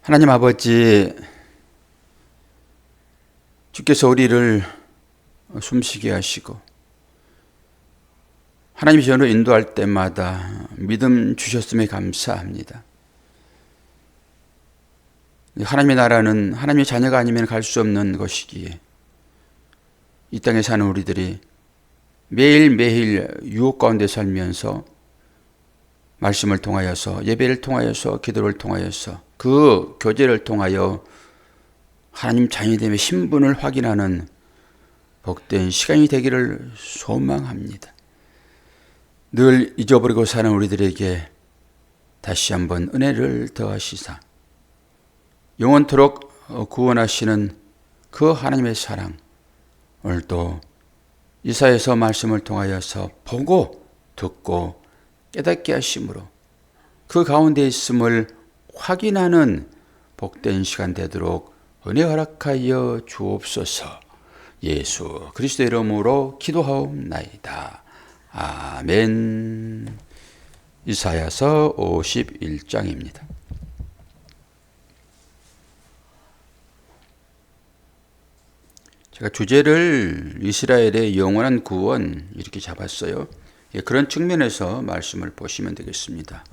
하나님 아버지, 주께서 우리를 숨쉬게 하시고 하나님이 저를 인도할 때마다 믿음 주셨음에 감사합니다. 하나님의 나라는 하나님의 자녀가 아니면 갈 수 없는 것이기에 이 땅에 사는 우리들이 매일매일 유혹 가운데 살면서 말씀을 통하여서, 예배를 통하여서, 기도를 통하여서, 그 교제를 통하여 하나님 자녀됨의 신분을 확인하는 복된 시간이 되기를 소망합니다. 늘 잊어버리고 사는 우리들에게 다시 한번 은혜를 더하시사 영원토록 구원하시는 그 하나님의 사랑, 오늘도 이사야서 말씀을 통하여서 보고 듣고 깨닫게 하심으로 그 가운데 있음을 확인하는 복된 시간 되도록 은혜 허락하여 주옵소서. 예수 그리스도의 이름으로 기도하옵나이다. 아멘. 이사야서 51장입니다. 제가 주제를 이스라엘의 영원한 구원 이렇게 잡았어요. 그런 측면에서 말씀을 보시면 되겠습니다.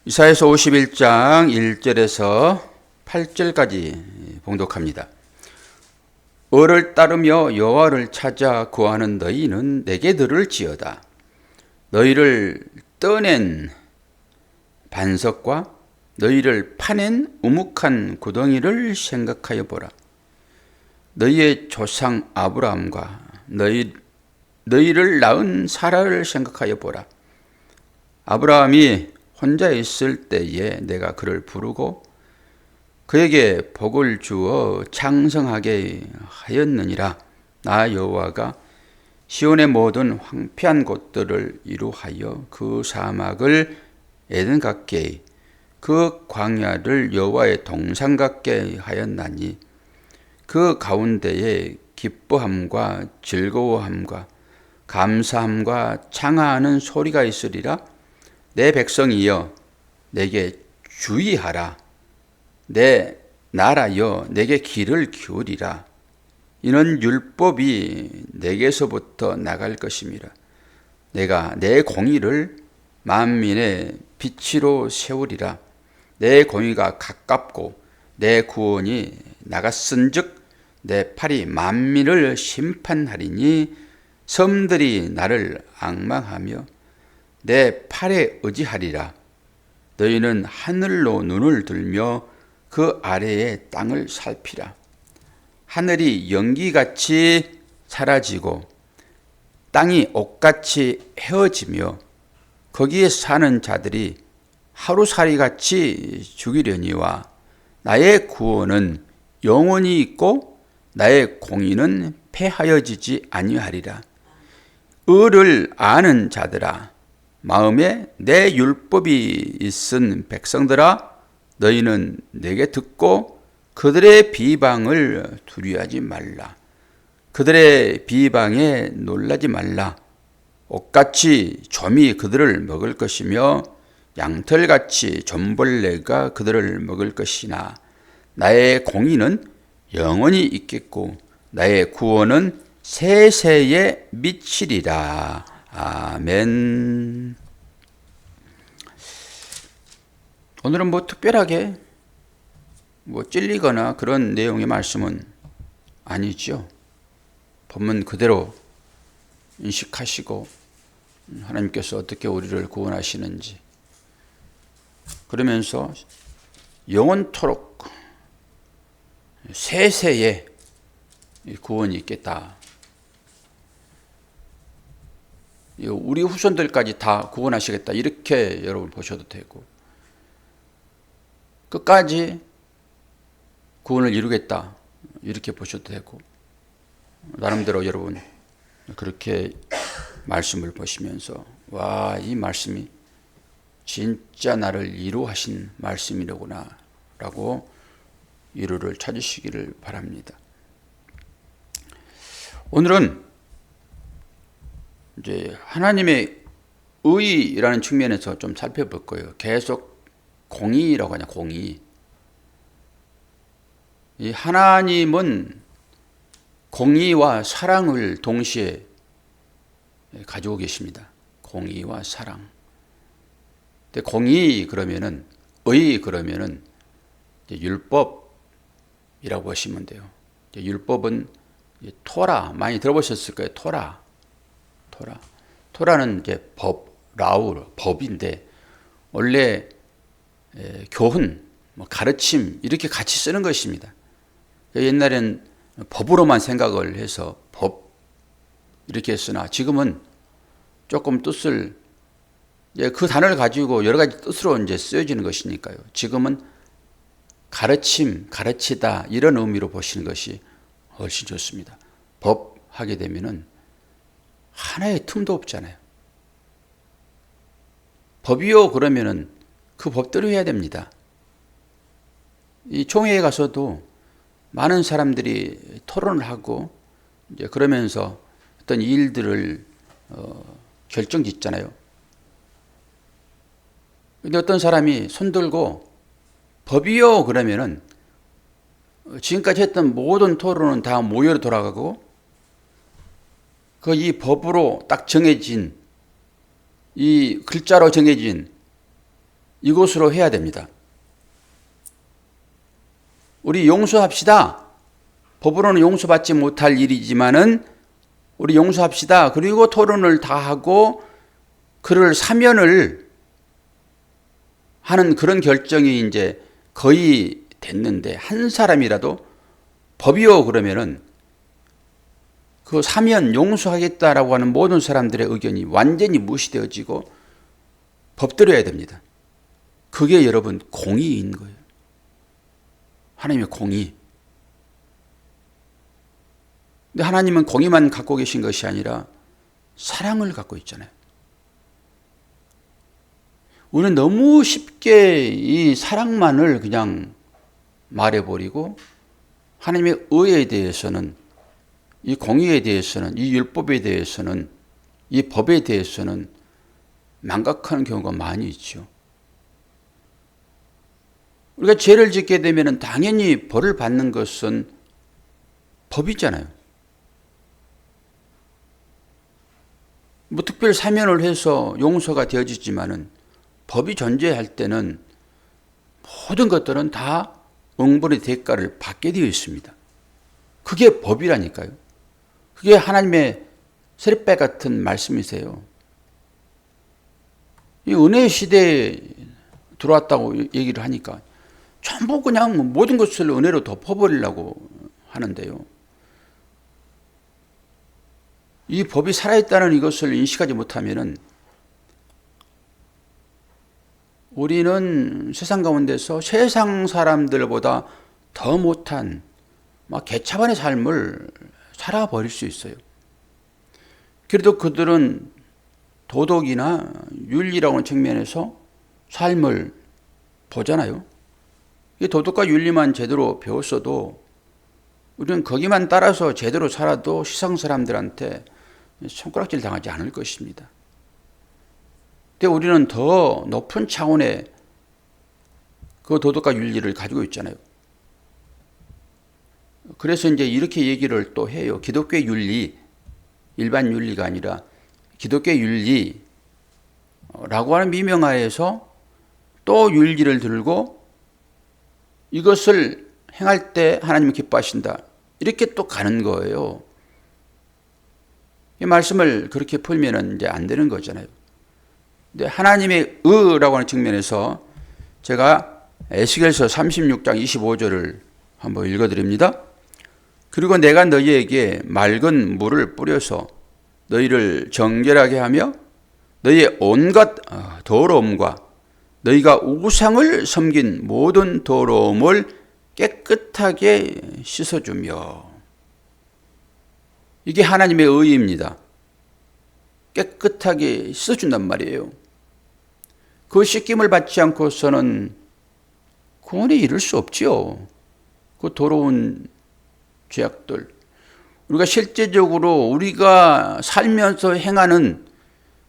이사야서 51장 1절에서 8절까지 봉독합니다. 을을 따르며 여호와를 찾아 구하는 너희는 내게 들을지어다. 너희를 떠낸 반석과 너희를 파낸 우묵한 구덩이를 생각하여 보라. 너희의 조상 아브라함과 너희를 낳은 사라를 생각하여 보라. 아브라함이 혼자 있을 때에 내가 그를 부르고 그에게 복을 주어 창성하게 하였느니라. 나 여호와가 시온의 모든 황폐한 곳들을 이루하여 그 사막을 에덴 같게 그 광야를 여호와의 동산 같게 하였나니 그 가운데에 기뻐함과 즐거워함과 감사함과 창하하는 소리가 있으리라. 내 백성이여 내게 주의하라. 내 나라여 내게 귀를 기울이라. 이는 율법이 내게서부터 나갈 것임이라. 내가 내 공의를 만민의 빛으로 세우리라. 내 공의가 가깝고 내 구원이 나갔은즉 내 팔이 만민을 심판하리니 섬들이 나를 앙망하며 내 팔에 의지하리라. 너희는 하늘로 눈을 들며 그 아래의 땅을 살피라. 하늘이 연기같이 사라지고 땅이 옷같이 헤어지며 거기에 사는 자들이 하루살이같이 죽이려니와 나의 구원은 영원히 있고 나의 공의는 패하여지지 아니하리라. 을을 아는 자들아, 마음에 내 율법이 있은 백성들아, 너희는 내게 듣고 그들의 비방을 두려워하지 말라. 그들의 비방에 놀라지 말라. 옷같이 좀이 그들을 먹을 것이며 양털같이 좀벌레가 그들을 먹을 것이나 나의 공의는 영원히 있겠고 나의 구원은 세세에 미치리라. 아멘. 오늘은 뭐 특별하게 찔리거나 그런 내용의 말씀은 아니죠. 본문 그대로 인식하시고 하나님께서 어떻게 우리를 구원하시는지, 그러면서 영원토록 세세에 구원이 있겠다. 우리 후손들까지 다 구원하시겠다. 이렇게 여러분 보셔도 되고, 끝까지 구원을 이루겠다. 이렇게 보셔도 되고, 나름대로 여러분 그렇게 말씀을 보시면서 와, 이 말씀이 진짜 나를 이루하신 말씀이로구나 라고 위로를 찾으시기를 바랍니다. 오늘은 이제 하나님의 의라는 측면에서 좀 살펴볼 거예요. 계속 공의라고 하냐, 공의. 이 하나님은 공의와 사랑을 동시에 가지고 계십니다. 공의와 사랑. 근데 공의 그러면은, 의 그러면은 율법이라고 보시면 돼요. 율법은 토라, 많이 들어보셨을 거예요. 토라는 이제 라우, 법인데, 원래 교훈, 가르침, 이렇게 같이 쓰는 것입니다. 옛날엔 법으로만 생각을 해서 법, 이렇게 했으나 지금은 조금 뜻을, 그 단어를 가지고 여러 가지 뜻으로 이제 쓰여지는 것이니까요. 지금은 가르침, 가르치다, 이런 의미로 보시는 것이 훨씬 좋습니다. 법 하게 되면은 하나의 틈도 없잖아요. 법이요 그러면은 그 법대로 해야 됩니다. 이 총회에 가서도 많은 사람들이 토론을 하고 이제 그러면서 어떤 일들을 결정짓잖아요. 근데 어떤 사람이 손들고 법이요 그러면은 지금까지 했던 모든 토론은 다 모여로 돌아가고 그 이 법으로 딱 정해진 이 글자로 정해진 이곳으로 해야 됩니다. 우리 용서합시다. 법으로는 용서받지 못할 일이지만은 우리 용서합시다. 그리고 토론을 다 하고 그를 사면을 하는 그런 결정이 이제 거의 됐는데 한 사람이라도 법이요 그러면은 그 사면 용서하겠다라고 하는 모든 사람들의 의견이 완전히 무시되어지고 법대로 해야 됩니다. 그게 여러분 공의인 거예요. 하나님의 공의. 근데 하나님은 공의만 갖고 계신 것이 아니라 사랑을 갖고 있잖아요. 우리는 너무 쉽게 이 사랑만을 그냥 말해버리고 하나님의 의에 대해서는, 이 공의에 대해서는, 이 율법에 대해서는, 이 법에 대해서는 망각하는 경우가 많이 있죠. 우리가 죄를 짓게 되면 당연히 벌을 받는 것은 법이잖아요. 뭐 특별 사면을 해서 용서가 되어지지만은 법이 존재할 때는 모든 것들은 다 응벌의 대가를 받게 되어 있습니다. 그게 법이라니까요. 그게 하나님의 세례배 같은 말씀이세요. 이 은혜 시대에 들어왔다고 얘기를 하니까 전부 그냥 모든 것을 은혜로 덮어버리려고 하는데요. 이 법이 살아있다는 이것을 인식하지 못하면은 우리는 세상 가운데서 세상 사람들보다 더 못한 막 개차반의 삶을 살아버릴 수 있어요. 그래도 그들은 도덕이나 윤리라고 하는 측면에서 삶을 보잖아요. 이 도덕과 윤리만 제대로 배웠어도 우리는 거기만 따라서 제대로 살아도 세상 사람들한테 손가락질 당하지 않을 것입니다. 근데 우리는 더 높은 차원의 그 도덕과 윤리를 가지고 있잖아요. 그래서 이제 이렇게 얘기를 또 해요. 기독교의 윤리, 일반 윤리가 아니라 기독교의 윤리라고 하는 미명하에서 또 윤리를 들고 이것을 행할 때 하나님은 기뻐하신다. 이렇게 또 가는 거예요. 이 말씀을 그렇게 풀면 이제 안 되는 거잖아요. 근데 하나님의 의라고 하는 측면에서 제가 에스겔서 36장 25절을 한번 읽어드립니다. 그리고 내가 너희에게 맑은 물을 뿌려서 너희를 정결하게 하며 너희의 온갖 더러움과 너희가 우상을 섬긴 모든 더러움을 깨끗하게 씻어주며. 이게 하나님의 의의입니다. 깨끗하게 씻어준단 말이에요. 그 씻김을 받지 않고서는 구원에 이를 수 없지요. 그 더러운 죄악들. 우리가 실제적으로 우리가 살면서 행하는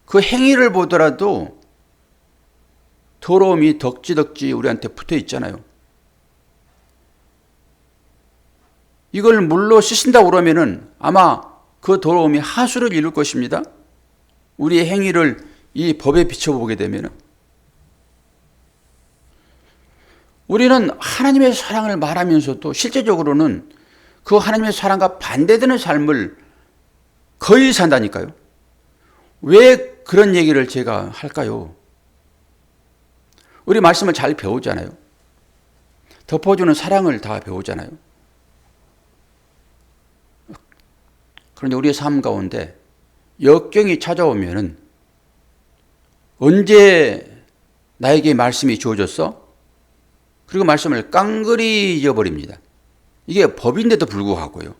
그 행위를 보더라도 더러움이 덕지덕지 우리한테 붙어 있잖아요. 이걸 물로 씻는다고 그러면은 아마 그 더러움이 하수를 이룰 것입니다. 우리의 행위를 이 법에 비춰보게 되면은 우리는 하나님의 사랑을 말하면서도 실제적으로는 그 하나님의 사랑과 반대되는 삶을 거의 산다니까요. 왜 그런 얘기를 제가 할까요? 우리 말씀을 잘 배우잖아요. 덮어주는 사랑을 다 배우잖아요. 그런데 우리의 삶 가운데 역경이 찾아오면은 언제 나에게 말씀이 주어졌어? 그리고 말씀을 깡그리 잊어버립니다. 이게 법인데도 불구하고요.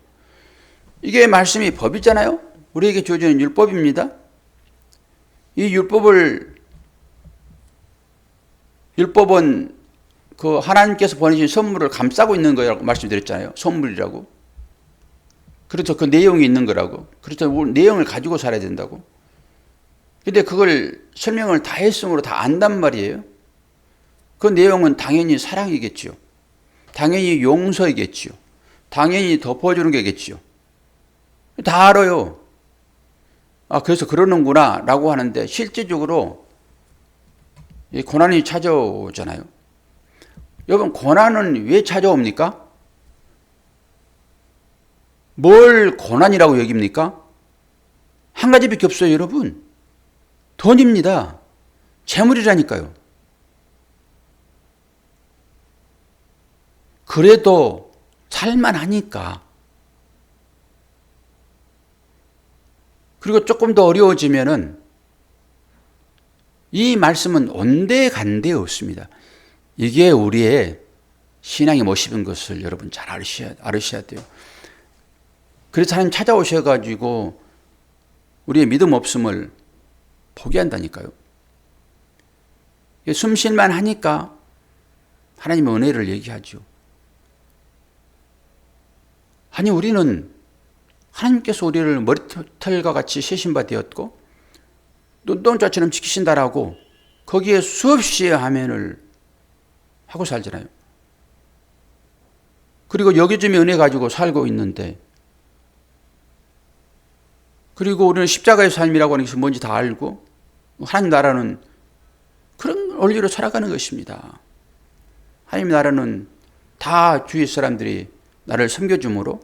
이게 말씀이 법이잖아요. 우리에게 주어지는 율법입니다. 이 율법은 그 하나님께서 보내신 선물을 감싸고 있는 거라고 말씀드렸잖아요. 선물이라고. 그렇죠. 그 내용이 있는 거라고. 그렇죠. 내용을 가지고 살아야 된다고. 근데 그걸 설명을 다 했으므로 다 안단 말이에요. 그 내용은 당연히 사랑이겠지요. 당연히 용서이겠지요. 당연히 덮어주는 게겠지요. 다 알아요. 그래서 그러는구나 라고 하는데 실제적으로 이 고난이 찾아오잖아요. 여러분, 고난은 왜 찾아옵니까? 뭘 고난이라고 여깁니까? 한 가지밖에 없어요, 여러분. 돈입니다. 재물이라니까요. 그래도 살만하니까. 그리고 조금 더 어려워지면은 이 말씀은 온데간데 없습니다. 이게 우리의 신앙의 모습인 것을 여러분 잘 알으셔야 돼요. 그래서 하나님 찾아오셔가지고 우리의 믿음 없음을 포기한다니까요. 숨 쉴만 하니까 하나님의 은혜를 얘기하죠. 아니, 우리는 하나님께서 우리를 머리털과 같이 세신 바 되었고 눈동자처럼 지키신다라고 거기에 수없이 아멘을 하고 살잖아요. 그리고 여기저기 은혜 가지고 살고 있는데, 그리고 우리는 십자가의 삶이라고 하는 것이 뭔지 다 알고 하나님 나라는 그런 원리로 살아가는 것입니다. 하나님 나라는 다 주위 사람들이 나를 섬겨줌으로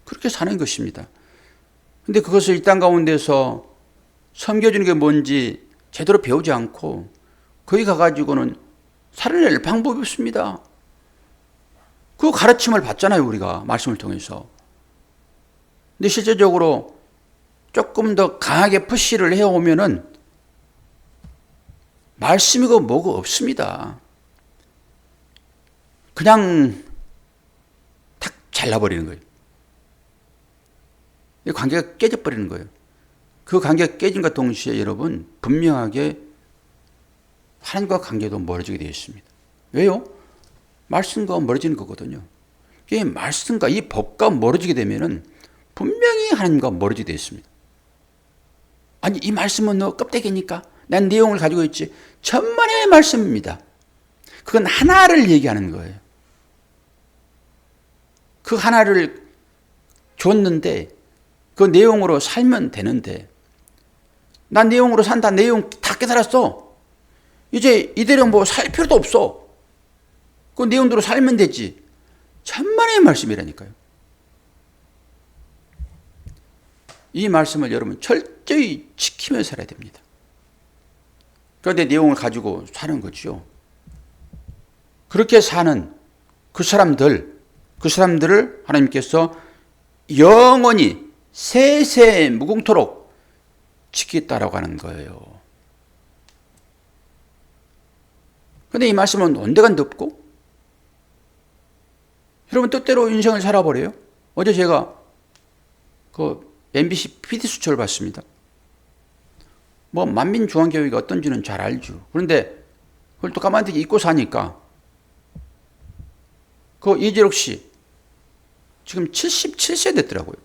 그렇게 사는 것입니다. 근데 그것을 이 땅 가운데서 섬겨주는 게 뭔지 제대로 배우지 않고 거기 가가지고는 살아낼 방법이 없습니다. 그 가르침을 받잖아요, 우리가 말씀을 통해서. 근데 실제적으로 조금 더 강하게 푸시를 해오면은 말씀이고 뭐고 없습니다. 그냥 탁 잘라버리는 거예요. 관계가 깨져버리는 거예요. 그 관계가 깨진과 동시에 여러분 분명하게 하나님과 관계도 멀어지게 되어 있습니다. 왜요? 말씀과 멀어지는 거거든요. 이 말씀과 이 법과 멀어지게 되면은 분명히 하나님과 멀어지게 되어 있습니다. 아니, 이 말씀은 너 껍데기니까 난 내용을 가지고 있지. 천만의 말씀입니다. 그건 하나를 얘기하는 거예요. 그 하나를 줬는데 그 내용으로 살면 되는데, 난 내용으로 산다. 내용 다 깨달았어. 이제 이대로 뭐 살 필요도 없어. 그 내용대로 살면 되지. 천만의 말씀이라니까요. 이 말씀을 여러분 철저히 지키며 살아야 됩니다. 그런데 내용을 가지고 사는 거죠. 그렇게 사는 그 사람들을 하나님께서 영원히 세세 무궁토록 지키겠다라고 하는 거예요. 그런데 이 말씀은 온데간데 없고 여러분 뜻대로 인생을 살아버려요. 어제 제가 그 MBC PD 수첩을 봤습니다. 뭐 만민중앙교회가 어떤지는 잘 알죠. 그런데 그걸 또 가만히 잊고 사니까 그 이재록 씨 지금 77세 됐더라고요.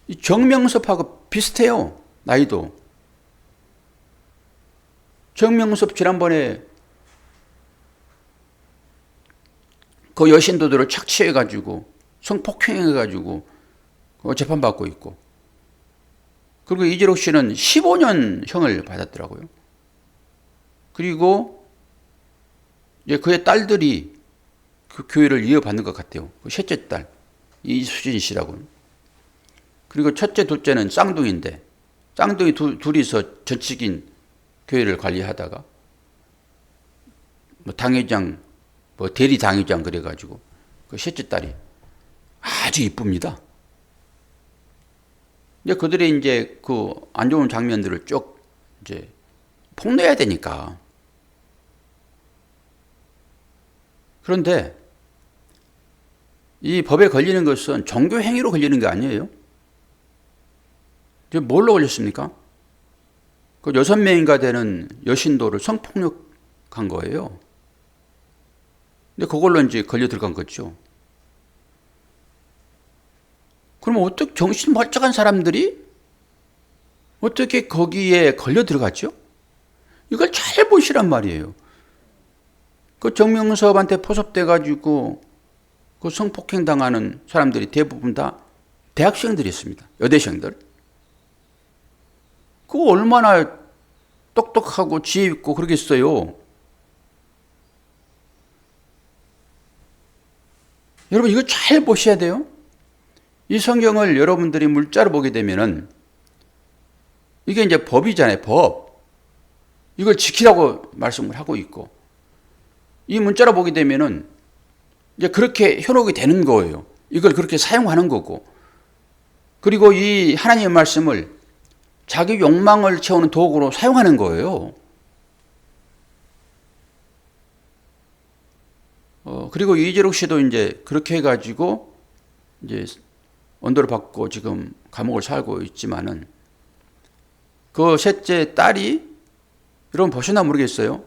이 정명섭하고 비슷해요. 나이도. 정명섭 지난번에 그 여신도들을 착취해가지고 성폭행해가지고 재판받고 있고, 그리고 이재록 씨는 15년 형을 받았더라고요. 그리고 이제 그의 딸들이 그 교회를 이어받는 것 같아요. 그 셋째 딸 이수진 씨라고. 그리고 첫째, 둘째는 쌍둥이인데, 쌍둥이 둘이서 전직인 교회를 관리하다가 뭐 당회장, 뭐 대리 당회장 그래가지고 그 셋째 딸이 아주 이쁩니다. 이제 그들의 이제 그 안 좋은 장면들을 쭉 이제 폭로해야 되니까. 그런데 이 법에 걸리는 것은 종교 행위로 걸리는 게 아니에요. 이제 뭘로 걸렸습니까? 그 6명인가 되는 여신도를 성폭력한 거예요. 근데 그걸로 이제 걸려 들어간 거죠. 그러면 어떻게 정신 멀쩡한 사람들이 어떻게 거기에 걸려 들어갔죠? 이걸 잘 보시란 말이에요. 그 정명섭한테 포섭돼가지고 그 성폭행 당하는 사람들이 대부분 다 대학생들이었습니다. 여대생들. 그거 얼마나 똑똑하고 지혜 있고 그러겠어요. 여러분 이거 잘 보셔야 돼요. 이 성경을 여러분들이 물자로 보게 되면은 이게 이제 법이잖아요. 법. 이걸 지키라고 말씀을 하고 있고, 이 문자로 보게 되면은 이제 그렇게 현혹이 되는 거예요. 이걸 그렇게 사용하는 거고, 그리고 이 하나님의 말씀을 자기 욕망을 채우는 도구로 사용하는 거예요. 그리고 이재록 씨도 이제 그렇게 해가지고 이제 언도를 받고 지금 감옥을 살고 있지만은, 그 셋째 딸이, 여러분 보셨나 모르겠어요.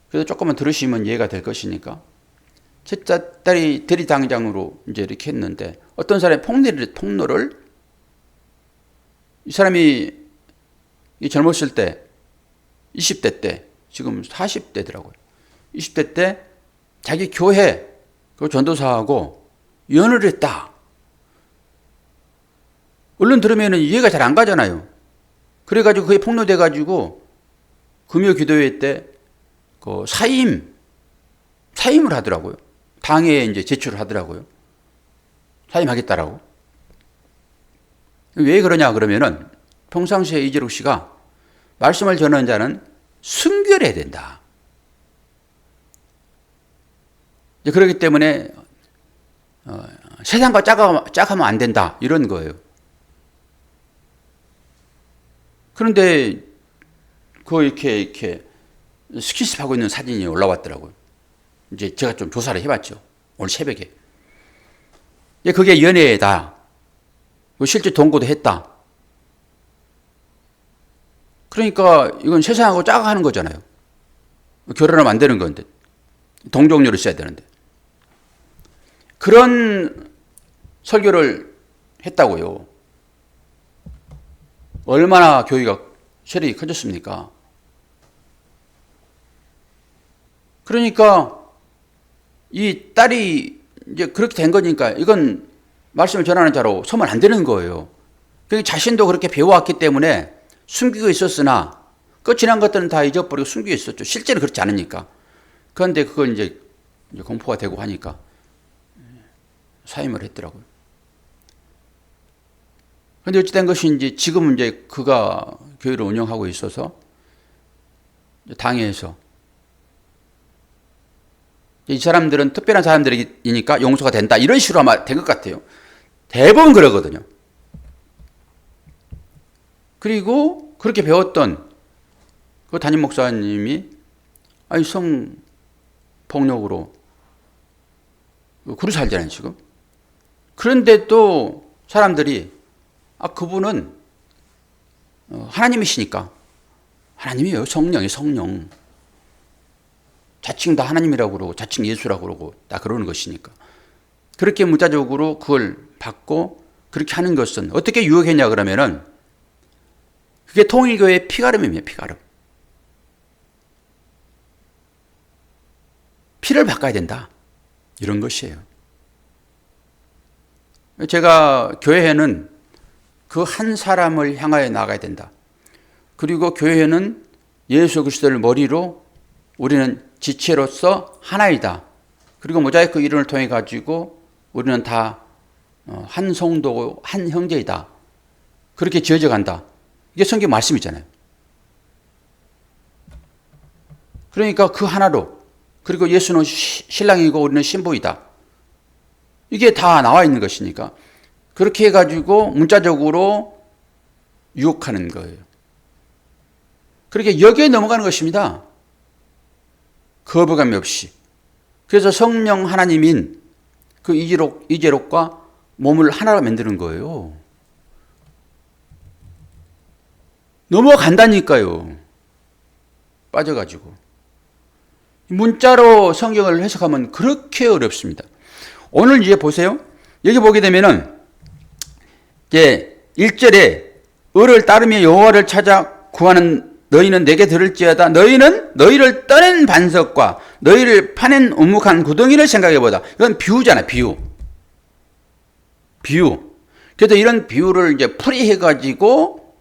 그래서 조금만 들으시면 이해가 될 것이니까. 셋째 딸이 대리당장으로 이제 이렇게 했는데, 어떤 사람이 폭로를 이 사람이 젊었을 때 20대 때, 지금 40대더라고요. 20대 때 자기 교회 그 전도사하고 연애를 했다. 얼른 들으면 이해가 잘 안 가잖아요. 그래가지고 그게 폭로돼가지고 금요 기도회 때 그 사임을 하더라고요. 당에 이제 제출을 하더라고요. 사임하겠다라고. 왜 그러냐 그러면은 평상시에 이재록 씨가 말씀을 전하는 자는 순결해야 된다. 그렇기 때문에 세상과 짝하면 안 된다 이런 거예요. 그런데 그 이렇게 스킨십하고 있는 사진이 올라왔더라고요. 이제 제가 좀 조사를 해봤죠. 오늘 새벽에. 그게 연애다. 실제 동거도 했다. 그러니까 이건 세상하고 짝하는 거잖아요. 결혼하면 안 되는 건데. 동정녀를 써야 되는데. 그런 설교를 했다고요. 얼마나 교회가 세력이 커졌습니까? 그러니까 이 딸이 이제 그렇게 된 거니까 이건 말씀을 전하는 자로 서면 안 되는 거예요. 그러니까 자신도 그렇게 배워왔기 때문에 숨기고 있었으나 그 지난 것들은 다 잊어버리고 숨기고 있었죠. 실제는 그렇지 않으니까. 그런데 그걸 이제 공포가 되고 하니까 사임을 했더라고요. 그런데 어찌된 것인지 지금은 이제 그가 교회를 운영하고 있어서 당회에서 이 사람들은 특별한 사람들이니까 용서가 된다 이런 식으로 아마 된 것 같아요. 대부분 그러거든요. 그리고 그렇게 배웠던 그 담임 목사님이 성폭력으로 구루 살잖아요 지금. 그런데 또 사람들이 그분은 하나님이시니까, 하나님이에요. 성령. 자칭 다 하나님이라고 그러고 자칭 예수라고 그러고 다 그러는 것이니까. 그렇게 문자적으로 그걸 받고 그렇게 하는 것은 어떻게 유혹했냐 그러면은 그게 통일교회의 피가름입니다. 피가름. 피를 바꿔야 된다. 이런 것이에요. 제가 교회에는 그 한 사람을 향하여 나가야 된다. 그리고 교회는 예수 그리스도를 머리로 우리는 지체로서 하나이다. 그리고 모자이크 이론을 통해 가지고 우리는 다 한 성도고 한 형제이다. 그렇게 지어져 간다. 이게 성경 말씀이잖아요. 그러니까 그 하나로, 그리고 예수는 신랑이고 우리는 신부이다. 이게 다 나와 있는 것이니까 그렇게 해가지고 문자적으로 유혹하는 거예요. 그렇게 여기에 넘어가는 것입니다. 거부감이 없이. 그래서 성령 하나님인 그 이제록과 몸을 하나로 만드는 거예요. 넘어간다니까요. 빠져가지고. 문자로 성경을 해석하면 그렇게 어렵습니다. 오늘 이제 보세요. 여기 보게 되면은 이제 1절에 을을 따르며 여호와를 찾아 구하는 너희는 내게 들을지어다. 너희는 너희를 떠낸 반석과 너희를 파낸 우묵한 구덩이를 생각해보다. 이건 비유잖아요. 비유. 그래서 이런 비유를 이제 풀이해가지고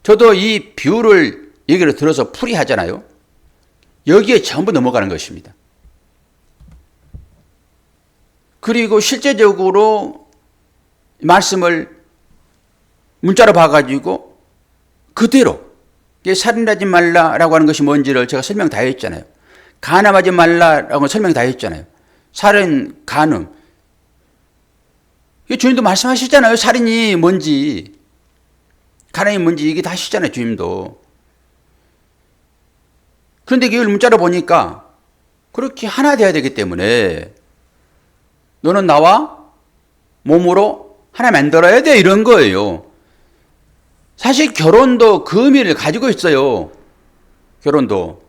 저도 이 비유를 얘기를 들어서 풀이하잖아요. 여기에 전부 넘어가는 것입니다. 그리고 실제적으로 말씀을 문자로 봐가지고 그대로 살인하지 말라라고 하는 것이 뭔지를 제가 설명 다 했잖아요. 간음하지 말라라고 설명 다 했잖아요. 살인, 간음. 주님도 말씀하시잖아요. 살인이 뭔지, 간음이 뭔지 이게 다 하시잖아요. 주님도. 그런데 이걸 문자로 보니까 그렇게 하나 돼야 되기 때문에 너는 나와 몸으로 하나 만들어야 돼. 이런 거예요. 사실 결혼도 그 의미를 가지고 있어요. 결혼도.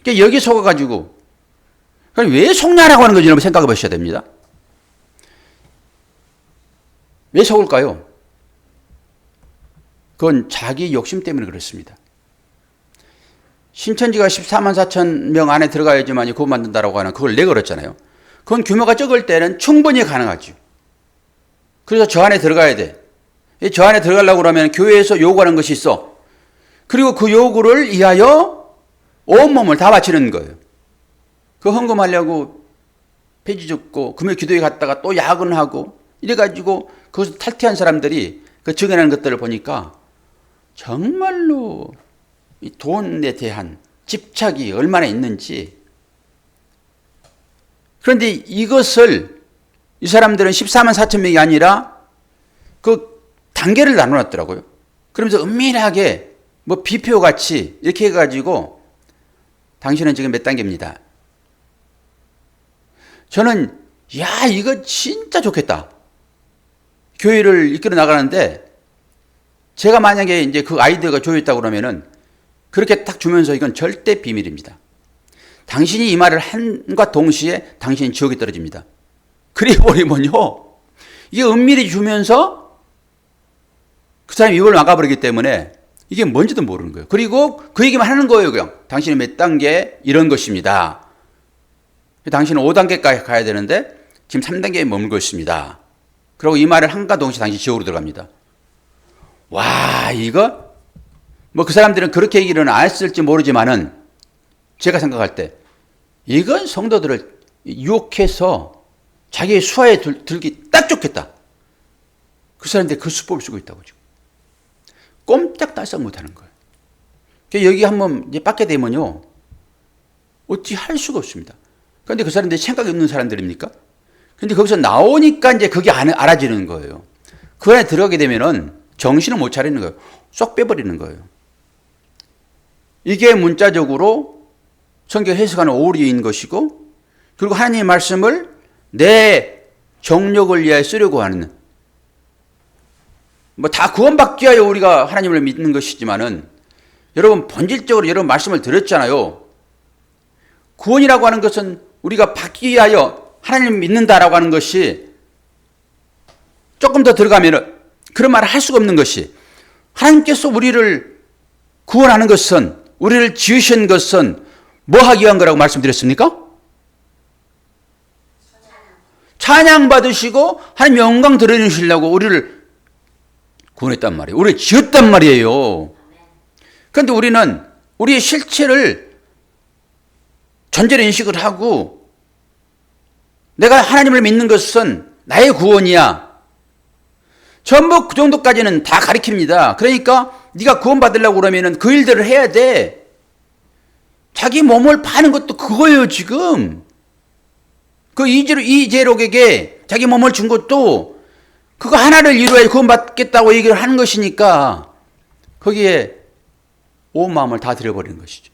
그러니까 여기 속아가지고. 그럼 왜 속냐라고 하는 건지 여러분 생각해 보셔야 됩니다. 왜 속을까요? 그건 자기 욕심 때문에 그렇습니다. 신천지가 14만 4천 명 안에 들어가야지만 구원 만든다라고 하는 그걸 내걸었잖아요. 그건 규모가 적을 때는 충분히 가능하죠. 그래서 저 안에 들어가야 돼. 저 안에 들어가려고 그러면 교회에서 요구하는 것이 있어. 그리고 그 요구를 위하여 온몸을 다 바치는 거예요. 그 헌금하려고 폐지 줍고 금요 기도에 갔다가 또 야근하고 이래가지고 거기서 탈퇴한 사람들이 그 증언하는 것들을 보니까 정말로 이 돈에 대한 집착이 얼마나 있는지. 그런데 이것을 이 사람들은 14만 4천 명이 아니라 그 단계를 나눠놨더라고요. 그러면서 은밀하게 뭐 비표 같이 이렇게 해가지고 당신은 지금 몇 단계입니다. 저는 야 이거 진짜 좋겠다. 교회를 이끌어 나가는데 제가 만약에 이제 그 아이디어가 조였다고 그러면은 그렇게 딱 주면서 이건 절대 비밀입니다. 당신이 이 말을 한과 동시에 당신이 지옥에 떨어집니다. 그래 버리면요. 이게 은밀히 주면서 그 사람이 입을 막아버리기 때문에 이게 뭔지도 모르는 거예요. 그리고 그 얘기만 하는 거예요. 그냥 당신이 몇 단계 이런 것입니다. 당신은 5단계까지 가야 되는데 지금 3단계에 머물고 있습니다. 그리고 이 말을 한과 동시에 당신이 지옥으로 들어갑니다. 와 이거 뭐 그 사람들은 그렇게 얘기를 안 했을지 모르지만은 제가 생각할 때 이건 성도들을 유혹해서 자기의 수하에 들기 딱 좋겠다. 그 사람들이 그 수법을 쓰고 있다고 지금. 꼼짝달싹 못하는 거예요. 여기 한번 이제 받게 되면요. 어찌 할 수가 없습니다. 그런데 그 사람들이 생각이 없는 사람들입니까? 근데 거기서 나오니까 이제 그게 알아지는 거예요. 그 안에 들어가게 되면은 정신을 못 차리는 거예요. 쏙 빼버리는 거예요. 이게 문자적으로 성경 해석하는 오류인 것이고, 그리고 하나님의 말씀을 내 정욕을 위하여 쓰려고 하는, 뭐 다 구원받기 위하여 우리가 하나님을 믿는 것이지만은, 여러분 본질적으로 여러분 말씀을 들었잖아요. 구원이라고 하는 것은 우리가 받기 위하여 하나님을 믿는다라고 하는 것이 조금 더 들어가면은 그런 말을 할 수가 없는 것이, 하나님께서 우리를 구원하는 것은, 우리를 지으신 것은 뭐 하기 위한 거라고 말씀드렸습니까? 찬양 받으시고 하나님 영광 드러내시려고 우리를 구원했단 말이에요. 우리를 지었단 말이에요. 그런데 우리는 우리의 실체를 전제로 인식을 하고 내가 하나님을 믿는 것은 나의 구원이야. 전부 그 정도까지는 다 가리킵니다. 그러니까 네가 구원 받으려고 그러면 그 일들을 해야 돼. 자기 몸을 파는 것도 그거예요, 지금. 그 이재록에게 자기 몸을 준 것도 그거 하나를 이루어야 구원 받겠다고 얘기를 하는 것이니까 거기에 온 마음을 다 들여버리는 것이죠.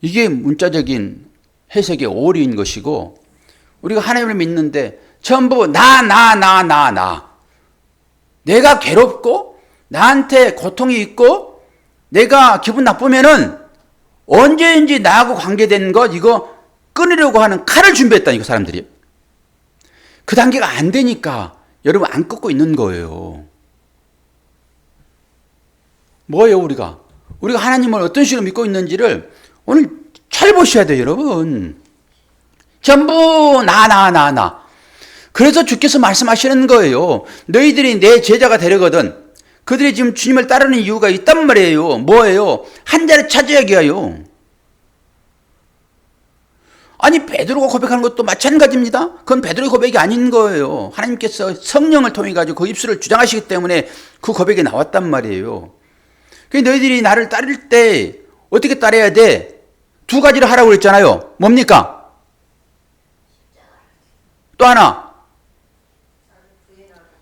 이게 문자적인 해석의 오류인 것이고 우리가 하나님을 믿는데 전부 나. 내가 괴롭고 나한테 고통이 있고 내가 기분 나쁘면은 언제든지 나하고 관계된 것 이거 끊으려고 하는 칼을 준비했다니까 사람들이. 그 단계가 안 되니까 여러분 안 끊고 있는 거예요. 뭐예요 우리가? 우리가 하나님을 어떤 식으로 믿고 있는지를 오늘 잘 보셔야 돼요 여러분. 전부 나. 그래서 주께서 말씀하시는 거예요. 너희들이 내 제자가 되려거든 그들이 지금 주님을 따르는 이유가 있단 말이에요. 뭐예요? 한 자리 찾아야 해요. 아니 베드로가 고백하는 것도 마찬가지입니다. 그건 베드로의 고백이 아닌 거예요. 하나님께서 성령을 통해 가지고 그 입술을 주장하시기 때문에 그 고백이 나왔단 말이에요. 그러니까 너희들이 나를 따를 때 어떻게 따라야 돼? 두 가지를 하라고 그랬잖아요. 뭡니까? 또 하나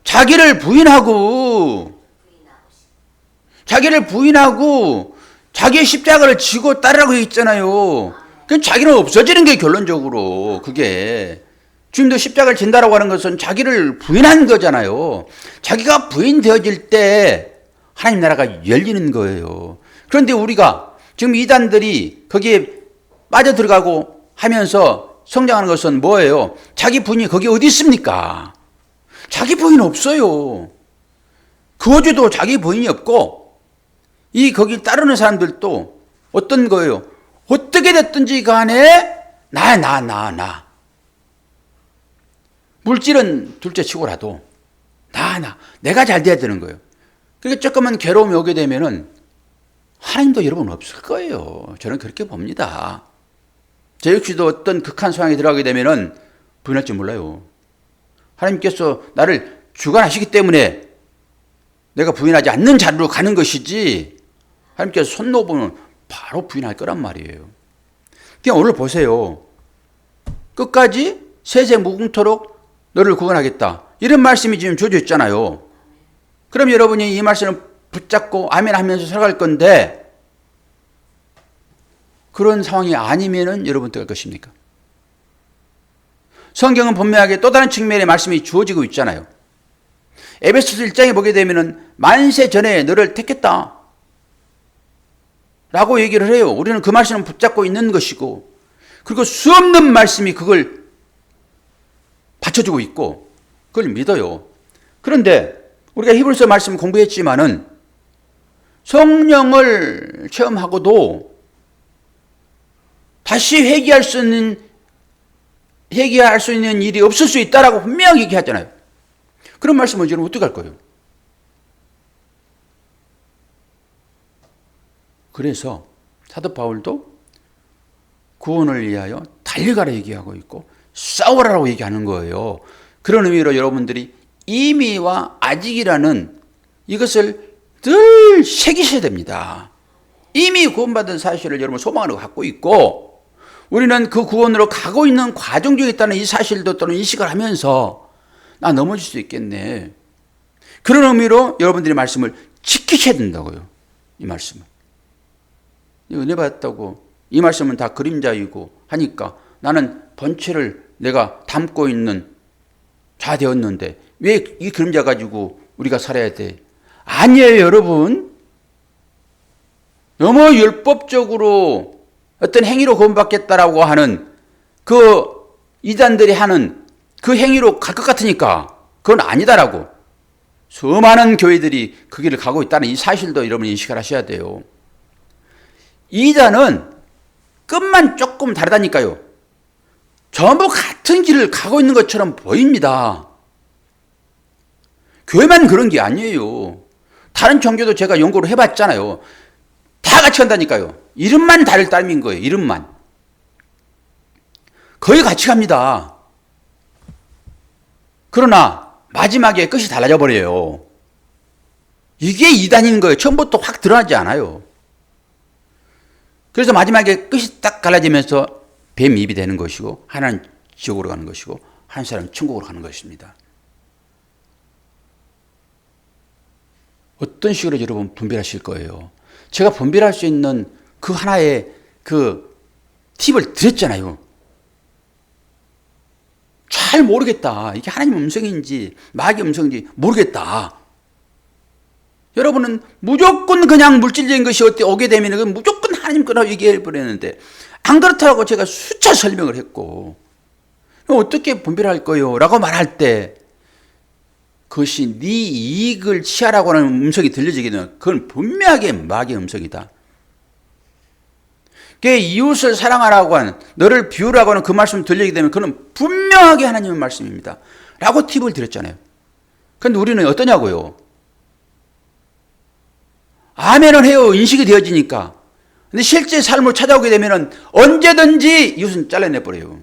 자기를 부인하고 자기의 십자가를 지고 따르라고 했잖아요. 그럼 자기는 없어지는 게 결론적으로 그게 주님도 십자가를 진다라고 하는 것은 자기를 부인한 거잖아요. 자기가 부인되어질 때 하나님 나라가 열리는 거예요. 그런데 우리가 지금 이단들이 거기에 빠져들어가고 하면서 성장하는 것은 뭐예요? 자기 부인이 거기 어디 있습니까? 자기 부인 없어요. 거주도 자기 부인이 없고 거기 따르는 사람들도 어떤 거예요? 어떻게 됐든지 간에 나. 물질은 둘째 치고라도 내가 잘 돼야 되는 거예요. 그러니까 조금만 괴로움이 오게 되면은 하나님도 여러분 없을 거예요. 저는 그렇게 봅니다. 저 역시도 어떤 극한 상황에 들어가게 되면은 부인할 줄 몰라요. 하나님께서 나를 주관하시기 때문에 내가 부인하지 않는 자리로 가는 것이지 하나님께서 손 놓으면 바로 부인할 거란 말이에요. 그냥 오늘 보세요. 끝까지 세세 무궁토록 너를 구원하겠다. 이런 말씀이 지금 주어져 있잖아요. 그럼 여러분이 이 말씀을 붙잡고 아멘 하면서 살아갈 건데 그런 상황이 아니면은 여러분 어떡할 것입니까? 성경은 분명하게 또 다른 측면의 말씀이 주어지고 있잖아요. 에베소서 1장에 보게 되면은 만세 전에 너를 택했다 라고 얘기를 해요. 우리는 그 말씀을 붙잡고 있는 것이고 그리고 수없는 말씀이 그걸 받쳐주고 있고 그걸 믿어요. 그런데 우리가 히브리서 말씀 공부했지만은 성령을 체험하고도 다시 회개할 수 있는 일이 없을 수 있다라고 분명히 얘기하잖아요. 그런 말씀을 여러분 어떻게 할 거예요? 그래서 사도 바울도 구원을 위하여 달려가라 얘기하고 있고 싸우라라고 얘기하는 거예요. 그런 의미로 여러분들이 이미와 아직이라는 이것을 늘 새기셔야 됩니다. 이미 구원받은 사실을 여러분 소망으로 갖고 있고 우리는 그 구원으로 가고 있는 과정 중에 있다는 이 사실도 또는 인식을 하면서 나 넘어질 수 있겠네. 그런 의미로 여러분들이 말씀을 지키셔야 된다고요. 이 말씀을. 은혜 받았다고 이 말씀은 다 그림자이고 하니까 나는 번체를 내가 담고 있는 자 되었는데 왜 이 그림자 가지고 우리가 살아야 돼? 아니에요 여러분. 너무 율법적으로 어떤 행위로 구원받겠다라고 하는 그 이단들이 하는 그 행위로 갈 것 같으니까 그건 아니다라고 수많은 교회들이 그 길을 가고 있다는 이 사실도 여러분 인식을 하셔야 돼요. 이단은 끝만 조금 다르다니까요. 전부 같은 길을 가고 있는 것처럼 보입니다. 교회만 그런 게 아니에요. 다른 종교도 제가 연구를 해봤잖아요. 다 같이 간다니까요. 이름만 다를 따름인 거예요. 이름만. 거의 같이 갑니다. 그러나 마지막에 끝이 달라져 버려요. 이게 이단인 거예요. 처음부터 확 드러나지 않아요. 그래서 마지막에 끝이 딱 갈라지면서 뱀입이 되는 것이고, 하나는 지옥으로 가는 것이고, 한 사람은 천국으로 가는 것입니다. 어떤 식으로 여러분 분별하실 거예요? 제가 분별할 수 있는 그 하나의 그 팁을 드렸잖아요. 잘 모르겠다. 이게 하나님 음성인지 마귀 음성인지 모르겠다. 여러분은 무조건 그냥 물질적인 것이 오게 되면 무조건 하나님 거라고 얘기해 버렸는데, 안 그렇다고 제가 수차 설명을 했고, 어떻게 분별할 거예요? 라고 말할 때 그것이 네 이익을 취하라고 하는 음성이 들려지게 되면 그건 분명하게 마귀의 음성이다. 이웃을 사랑하라고 하는, 너를 비우라고 하는 그 말씀 들리게 되면 그건 분명하게 하나님의 말씀입니다. 라고 팁을 드렸잖아요. 그런데 우리는 어떠냐고요? 아멘을 해요. 인식이 되어지니까. 근데 실제 삶을 찾아오게 되면 언제든지 이웃은 잘라내버려요.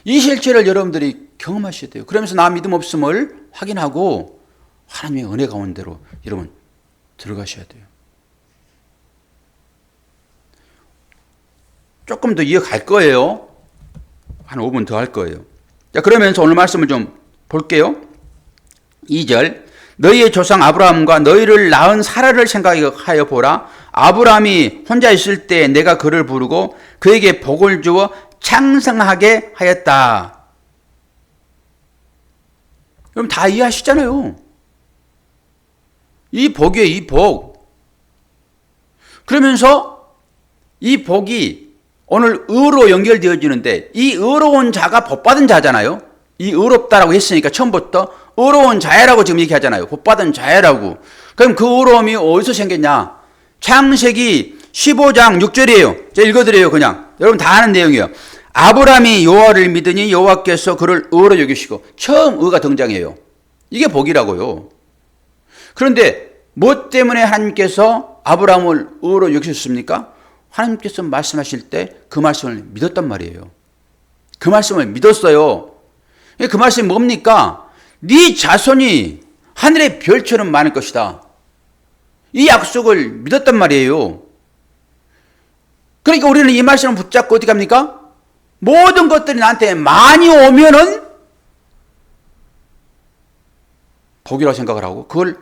이 실체를 여러분들이 경험하셔야 돼요. 그러면서 나 믿음 없음을 확인하고 하나님의 은혜 가운데로 여러분 들어가셔야 돼요. 조금 더 이어갈 거예요. 한 5분 더 할 거예요. 자, 그러면서 오늘 말씀을 좀 볼게요. 2절. 너희의 조상 아브라함과 너희를 낳은 사라를 생각하여 보라. 아브라함이 혼자 있을 때 내가 그를 부르고 그에게 복을 주어 창성하게 하였다. 그럼 다 이해하시잖아요. 이 복이에요, 이 복. 그러면서 이 복이 오늘 의로 연결되어지는데, 이 의로운 자가 복받은 자잖아요. 이 의롭다라고 했으니까 처음부터 의로운 자야라고 지금 얘기하잖아요. 복받은 자야라고. 그럼 그 의로움이 어디서 생겼냐? 창세기 15장 6절이에요. 제가 읽어드려요. 그냥 여러분 다 아는 내용이에요. 아브라함이 여호와를 믿으니 여호와께서 그를 의로 여기시고, 처음 의가 등장해요. 이게 복이라고요. 그런데 뭐 때문에 하나님께서 아브라함을 의로 여기셨습니까? 하나님께서 말씀하실 때 그 말씀을 믿었단 말이에요. 그 말씀을 믿었어요. 그 말씀이 뭡니까? 네 자손이 하늘의 별처럼 많을 것이다. 이 약속을 믿었단 말이에요. 그러니까 우리는 이 말씀을 붙잡고 어떻게 합니까? 모든 것들이 나한테 많이 오면은 복이라고 생각을 하고 그걸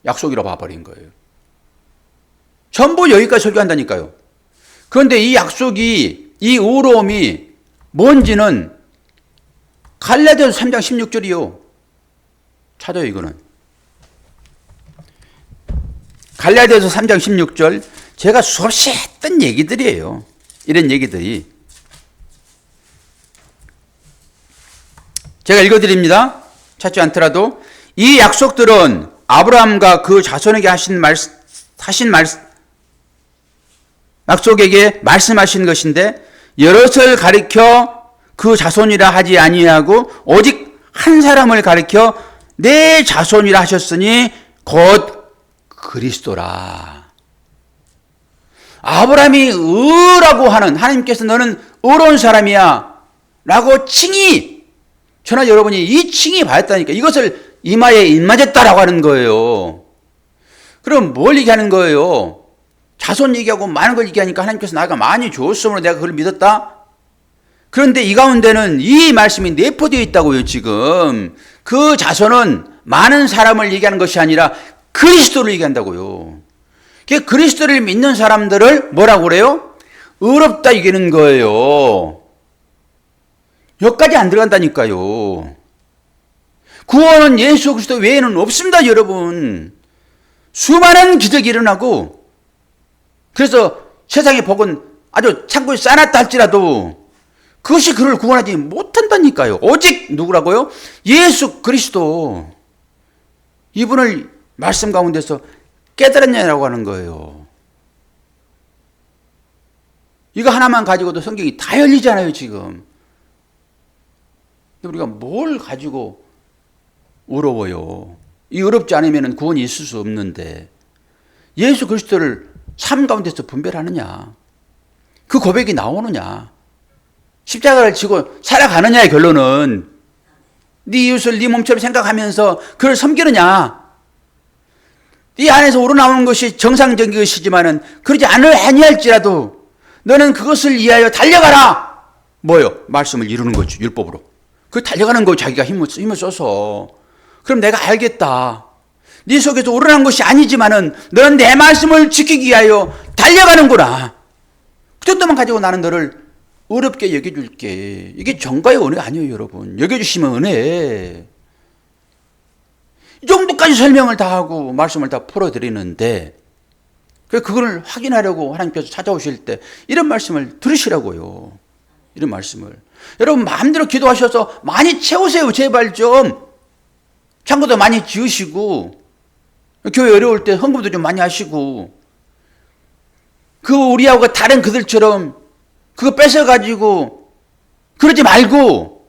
약속이라고 봐버린 거예요. 전부 여기까지 설교한다니까요. 그런데 이 약속이, 이 의로움이 뭔지는 갈라디아서 3장 16절이요. 찾아요, 이거는. 갈라디아서 3장 16절. 제가 수없이 했던 얘기들이에요. 이런 얘기들이. 제가 읽어드립니다. 찾지 않더라도. 이 약속들은 아브라함과 그 자손에게 약속에게 말씀하신 것인데, 여럿을 가리켜 그 자손이라 하지 아니하고 오직 한 사람을 가리켜 내 자손이라 하셨으니 곧 그리스도라. 아브라함이 의라고 하는, 하나님께서 너는 의로운 사람이야 라고 칭의, 저나 여러분이 이 칭의 받았다니까. 이것을 이마에 입맞았다라고 하는 거예요. 그럼 뭘 얘기하는 거예요? 자손 얘기하고 많은 걸 얘기하니까 하나님께서 나가 많이 줬으므로 내가 그걸 믿었다? 그런데 이 가운데는 이 말씀이 내포되어 있다고요, 지금. 그 자손은 많은 사람을 얘기하는 것이 아니라 그리스도를 얘기한다고요. 그리스도를 믿는 사람들을 뭐라고 그래요? 의롭다 얘기하는 거예요. 여기까지 안 들어간다니까요. 구원은 예수 그리스도 외에는 없습니다, 여러분. 수많은 기적이 일어나고, 그래서 세상의 복은 아주 창고에 쌓아놨다 할지라도 그것이 그를 구원하지 못한다니까요. 오직 누구라고요? 예수 그리스도. 이분을 말씀 가운데서 깨달았냐라고 하는 거예요. 이거 하나만 가지고도 성경이 다 열리잖아요, 지금. 우리가 뭘 가지고 어려워요? 이 어렵지 않으면 구원이 있을 수 없는데 예수 그리스도를 삶 가운데서 분별하느냐? 그 고백이 나오느냐? 십자가를 지고 살아가느냐의 결론은 네 이웃을 네 몸처럼 생각하면서 그를 섬기느냐? 네 안에서 우러나오는 것이 정상적인 것이지만은 그러지 아니할지라도 너는 그것을 위하여 달려가라. 뭐요? 말씀을 이루는 거죠. 율법으로. 그 달려가는 거 자기가 힘을 써서. 그럼 내가 알겠다. 네 속에서 우러난 것이 아니지만은 너는 내 말씀을 지키기 위하여 달려가는구나. 그 정도만 가지고 나는 너를 어렵게 여겨줄게. 이게 정가의 은혜 아니에요, 여러분. 여겨주시면 은혜. 이 정도까지 설명을 다 하고 말씀을 다 풀어드리는데 그걸 확인하려고 하나님께서 찾아오실 때 이런 말씀을 들으시라고요. 이런 말씀을. 여러분 마음대로 기도하셔서 많이 채우세요. 제발 좀. 창고도 많이 지으시고 교회 어려울 때 헌금도 좀 많이 하시고 그 우리하고 다른 그들처럼 그거 뺏어가지고 그러지 말고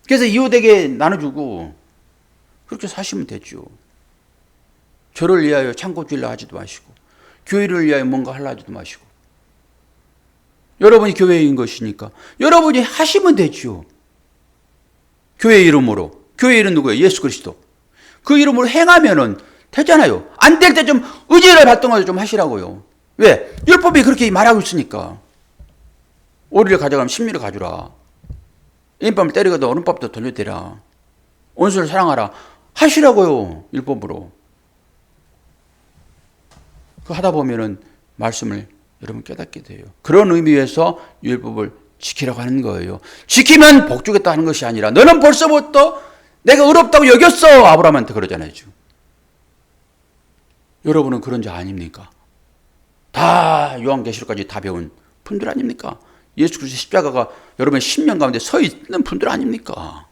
그래서 이웃에게 나눠주고 그렇게 사시면 되죠. 저를 위하여 창고 지으려 하지도 마시고 교회를 위하여 뭔가 하려 하지도 마시고 여러분이 교회인 것이니까 여러분이 하시면 되죠. 교회 이름으로. 교회 이름 누구예요? 예수 그리스도. 그 이름으로 행하면은 되잖아요. 안 될 때 좀 의지를 발동해서 좀 하시라고요. 왜? 율법이 그렇게 말하고 있으니까. 오리를 가져가면 십리를 가주라. 인밤을 때리고도 오른밥도 돌려대라. 원수를 사랑하라. 하시라고요. 율법으로. 그 하다 보면은 말씀을 여러분 깨닫게 돼요. 그런 의미에서 율법을 지키라고 하는 거예요. 지키면 복 주겠다 하는 것이 아니라 너는 벌써부터 내가 의롭다고 여겼어. 아브라함한테 그러잖아요. 지금. 여러분은 그런 자 아닙니까? 다 요한계시록까지 다 배운 분들 아닙니까? 예수 그리스도 십자가가 여러분의 심령 가운데 서 있는 분들 아닙니까?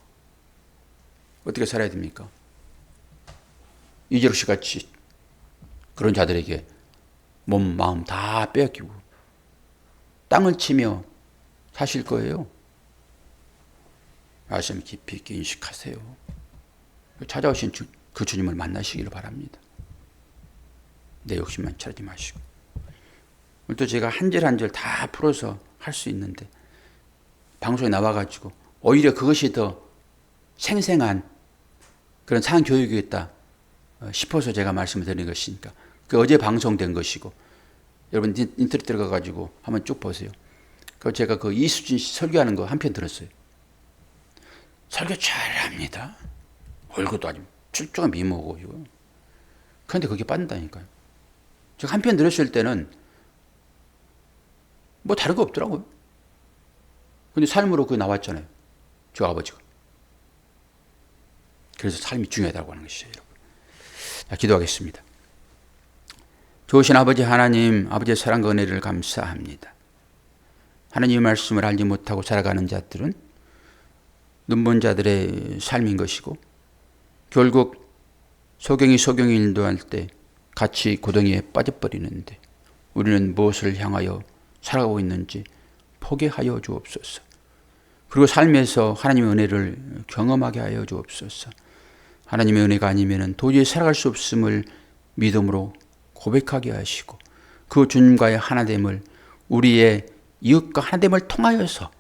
어떻게 살아야 됩니까? 이재록 씨 같이 그런 자들에게 몸, 마음 다 빼앗기고 땅을 치며 사실 거예요. 말씀 깊이 있게 인식하세요. 찾아오신 그 주님을 만나시기를 바랍니다. 내 욕심만 차리지 마시고. 오늘도 제가 한 절 한 절 다 풀어서 할 수 있는데 방송에 나와가지고 오히려 그것이 더 생생한 그런 상교육이겠다 싶어서 제가 말씀을 드리는 것이니까 그 어제 방송된 것이고 여러분 인터넷 들어가가지고 한번 쭉 보세요. 그 제가 그 이수진 씨 설교하는 거 한 편 들었어요. 설교 잘합니다. 얼굴도 아주 출중한 미모고 이거. 그런데 그게 빠진다니까요. 제가 한 편 들었을 때는 뭐 다른 거 없더라고요. 근데 삶으로 그게 나왔잖아요. 저 아버지가. 그래서 삶이 중요하다고 하는 것이죠, 여러분. 자, 기도하겠습니다. 좋으신 아버지 하나님, 아버지의 사랑과 은혜를 감사합니다. 하나님의 말씀을 알지 못하고 살아가는 자들은 눈먼 자들의 삶인 것이고 결국 소경이 인도할 때 같이 고덩이에 빠져버리는데 우리는 무엇을 향하여 살아가고 있는지 포기하여 주옵소서. 그리고 삶에서 하나님의 은혜를 경험하게 하여 주옵소서. 하나님의 은혜가 아니면 도저히 살아갈 수 없음을 믿음으로 고백하게 하시고 그 주님과의 하나됨을 우리의 이웃과 하나됨을 통하여서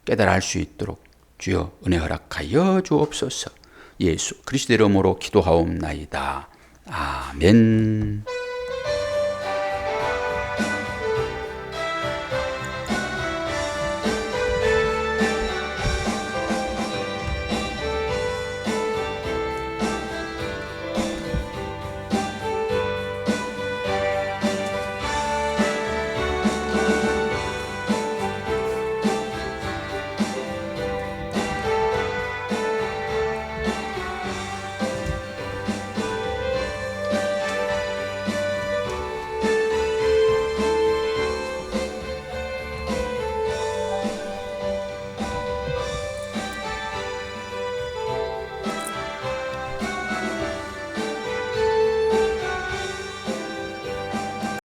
깨달아 알 수 있도록 주여 은혜 허락하여 주옵소서. 예수 그리스도의 이름으로 기도하옵나이다. 아멘.